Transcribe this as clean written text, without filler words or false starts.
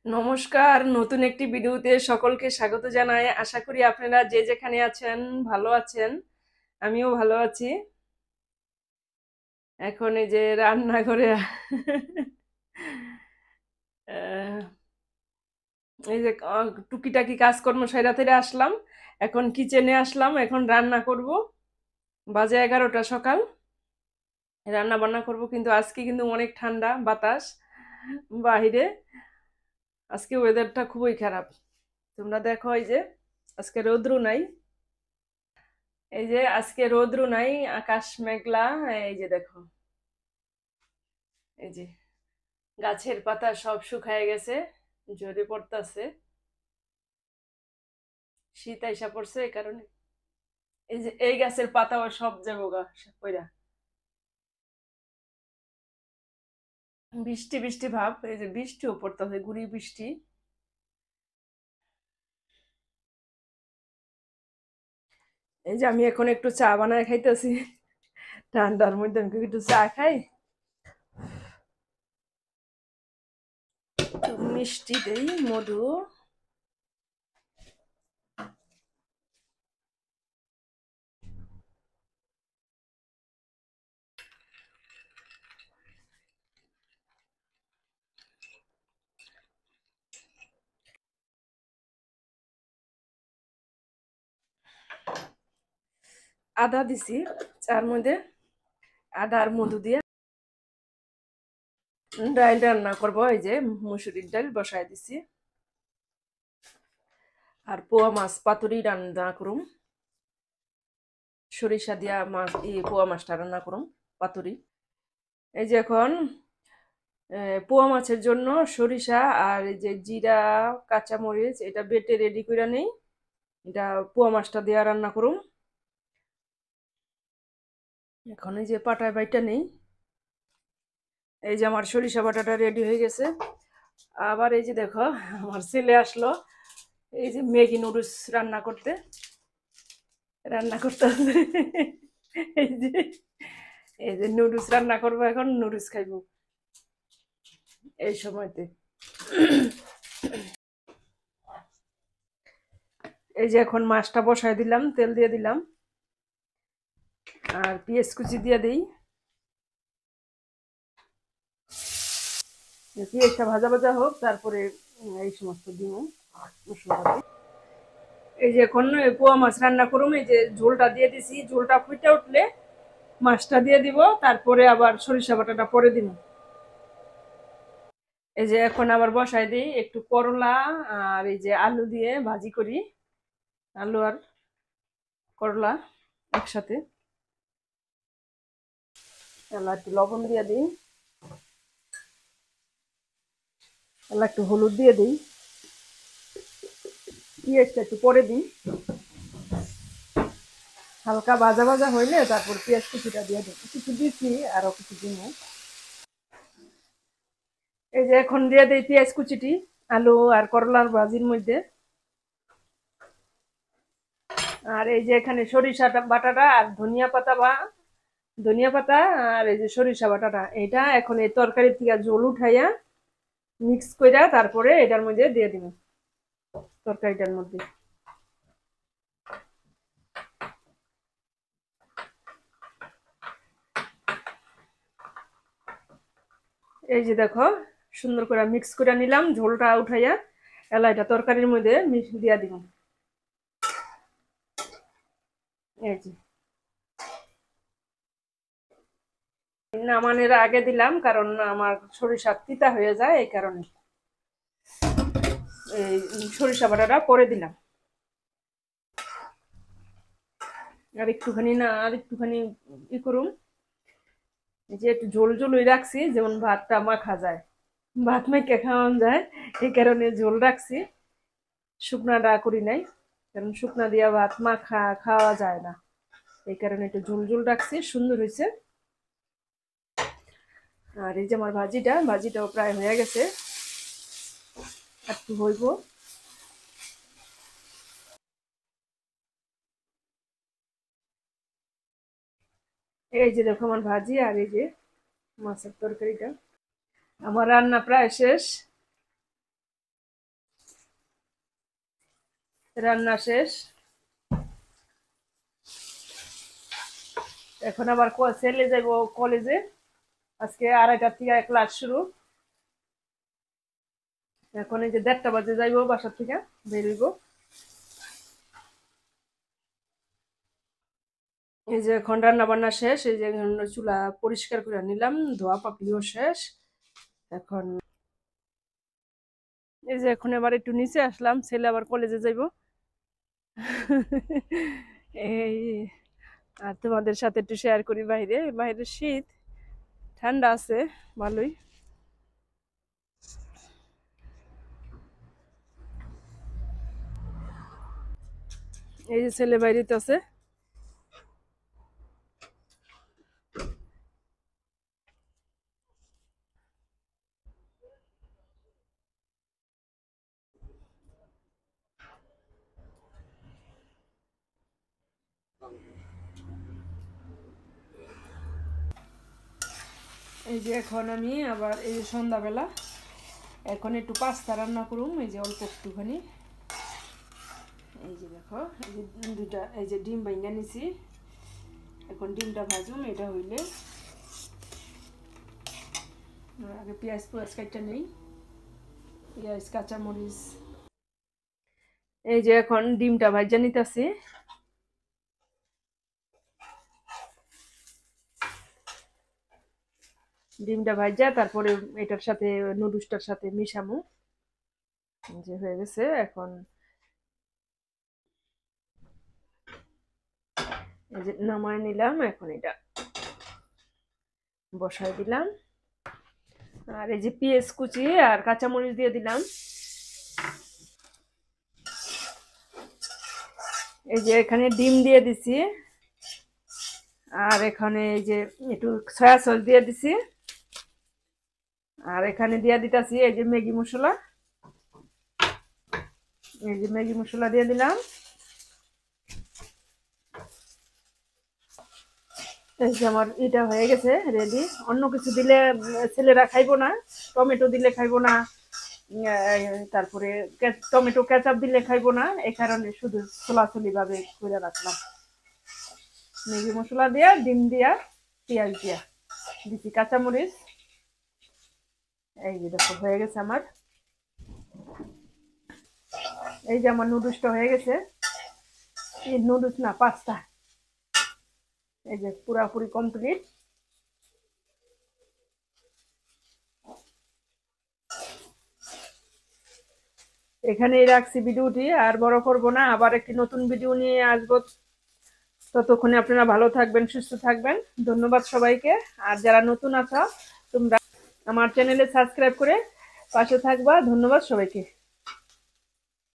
নমস্কার, নতুন একটি ভিডিওতে সকলকে স্বাগত জানাই। আশা করি আপনারা যে যেখানে আছেন ভালো আছেন। আমিও ভালো আছি। এখন এই যে রান্নাঘরে আহ, এই যে টুকিটাকি কাজকর্ম সাইরা থেকে আসলাম। এখন কিচেনে আসলাম, এখন রান্না করব। বাজে 11টা সকাল। রান্না বান্না করব, কিন্তু আজকে কিন্তু অনেক ঠান্ডা বাতাস বাহিরে। আজকে ওয়েদারটা খুবই খারাপ। তোমরা দেখো, এই যে আজকে রৌদ্র নাই। এই যে আজকে রৌদ্র নাই, আকাশ মেঘলা। এই যে দেখো, এই যে গাছের পাতা সব শুকায় গেছে, ঝরে পড়তাছে। শীত আইসা পড়ছে এই কারণে। এই যে এই গাছের পাতাও সব যাবো গা পইরা। বৃষ্টি বৃষ্টি ভাব, এই যে বৃষ্টিও পড়তাছে, গুড়ি বৃষ্টি। এই যে আমি এখন একটু চা বানায় খাইতেছি। ঠান্ডার মধ্যে আমি একটু চা খাই, একটু মিষ্টি দেই, মধু। আদা দিছি চার মধ্যে, আদা আর মধু দিয়ে ডাল রান্না করবো। এই যে মুসুরির ডাল বসায় দিছি, আর পোয়া মাছ পাতুরি রান্না করুম। সরিষা দিয়া মাছ, পোয়া মাছটা রান্না করুম, পাতুরি। এই যে এখন পোয়া মাছের জন্য সরিষা আর এই যে জিরা, কাঁচামরিচ এটা বেটে রেডি করে নেই। এটা পোয়া মাছটা দিয়া রান্না করুম। এখন এই যে পাটায় বাইটা নেই। এই যে আমার সরিষা বাটাটা রেডি হয়ে গেছে। আবার এই যে দেখো, আমার ছেলে আসলো এই যে ম্যাগি নুডলস রান্না করতে হবে। এই যে এই যে নুডলস রান্না করবো, এখন নুডলস খাইবো এই সময়তে। এই যে এখন মাছটা বসায় দিলাম, তেল দিয়ে দিলাম, আর পেঁয়াজ কুচি দিয়ে দিই। পেঁয়াজটা ভাজা ভাজা হোক, তারপরে এই সমস্ত দিব মশলাপাতি। এই যে এখন পোয়া মাছ রান্না করুম, এই যে ঝোলটা দিয়ে দিছি, ঝোলটা ফুটে উঠলে মাছটা দিয়ে দিব, তারপরে আবার সরিষা বাটাটা পরে দিব। এই যে এখন আবার বসাই দিই একটু করলা, আর এই যে আলু দিয়ে ভাজি করি, আলু আর করলা একসাথে। এলা একটু লবণ দিয়ে দিই, এলা একটু হলুদ দিয়ে দিই, পেঁয়াজটা একটু পরে দিই। হালকা ভাজা ভাজা হইলে তারপর পেঁয়াজ কুচিটা দিয়ে দিই, কিছু দিচ্ছি আরো কিছু দিন। এই যে এখন দিয়ে দিই পেঁয়াজ কুচিটি আলু আর করলার ভাজির মধ্যে। আর এই যে এখানে সরিষাটা বাটাটা আর ধনিয়া পাতা ধনিয়া পাতা, আর এই যে সরিষা বাটাটা, এটা এখন এই তরকারি থেকে ঝোল উঠাইয়া মিক্স কইরা তারপরে এটার মধ্যে দিয়ে দিব, তরকারিটার মধ্যে। এই যে দেখো, সুন্দর করে মিক্স করে নিলাম, ঝোলটা উঠাইয়া এলা এটা তরকারির মধ্যে মিক্স দিয়া দিব। এই যে নামানোর আগে দিলাম, কারণ আমার সরিষা তিতা হয়ে যায়, এই কারণে এই সরিষা বাটাটা পরে দিলাম। আর একটুখানি না, আর একটুখানি করুম, যে একটু ঝোল ঝোল রাখছি, যেমন ভাতটা মাখা যায়, ভাত মেখে খাওয়ান যায়, এই কারণে ঝোল রাখছি, শুকনাটা করি নাই। কারণ শুকনা দিয়া ভাত মাখা খাওয়া যায় না, এই কারণে একটু ঝোল ঝোল রাখছি, সুন্দর হয়েছে। আর এই যে আমার ভাজিটাও প্রায় হয়ে গেছে, একটু হইব। এই যে দেখো আমার ভাজি, আর এই যে মাছের তরকারিটা। আমার রান্না প্রায় শেষ। রান্না শেষ। এখন আবার ছেলে যাইব কলেজে। আজকে 2:30টার থেকে ক্লাস শুরু। এখন এই যে 1:30টা বাজে যাইব বাসার থেকে, বেরোইব। এই যে এখন রান্না বান্না শেষ। এই যে চুলা পরিষ্কার করে নিলাম, ধোয়া পাকলিও শেষ। এখন এই যে এখন আবার একটু নিচে আসলাম, ছেলে আবার কলেজে যাইব। এই আর তোমাদের সাথে একটু শেয়ার করি। বাইরে বাইরে শীত, ঠান্ডা আছে ভালোই। এই যে ছেলে বাইরেতে আছে। এই যে এখন আমি আবার এই যে সন্ধ্যাবেলা এখন একটু পাস্তা রান্না করুম। এই যে অল্প একটুখানি, এই যে দেখো, এই যে দুটা এই যে ডিম বাইঙ্গা নিছি। এখন ডিমটা ভাজুম। এটা হইলে আগে পেঁয়াজ কাটটা নেই, পেঁয়াজ কাঁচামরিচ। এই যে এখন ডিমটা ভাজা নিতেছি। ডিমটা ভাজা তারপরে এটার সাথে নুডলসটার সাথে মিশামু। যে হয়ে গেছে। এখন এই যে নামায় নিলাম। এখন এটা বসাই দিলাম। আর এই যে পেঁয়াজ কুচি আর কাঁচামরিচ দিয়ে দিলাম। এই যে এখানে ডিম দিয়ে দিছি। আর এখানে এই যে একটু সয়া সস দিয়ে দিছি। আর এখানে দিয়ে দিতেছি এই যে ম্যাগি মশলা। এই যে ম্যাগি মশলা দিয়ে দিলাম। এই যে আমার এটা হয়ে গেছে রেডি। অন্য কিছু দিলে ছেলেরা খাইবো না। টমেটো দিলে খাইবো না, তারপরে টমেটো কেচাপ দিলে খাইবো না। এই কারণে শুধু ছোলাছুলি ভাবে করে রাখলাম। ম্যাগি মশলা দিয়া, ডিম দিয়া, পেঁয়াজ দিয়া দিচ্ছি, কাঁচামরিচ। এই যে দেখো হয়ে গেছে আমার। এই যে আমার নুডলসটা হয়ে গেছে। এই নুডলস না, পাস্তা। এই যে পুরাপুরি কমপ্লিট। এখানেই রাখছি ভিডিওটি, আর বড় করব না। আবার একটি নতুন ভিডিও নিয়ে আসবো। ততক্ষণে আপনারা ভালো থাকবেন, সুস্থ থাকবেন। ধন্যবাদ সবাইকে। আর যারা নতুন আছো তোমরা আমার চ্যানেলে সাবস্ক্রাইব করে পাশে থাকবা। ধন্যবাদ সবাইকে।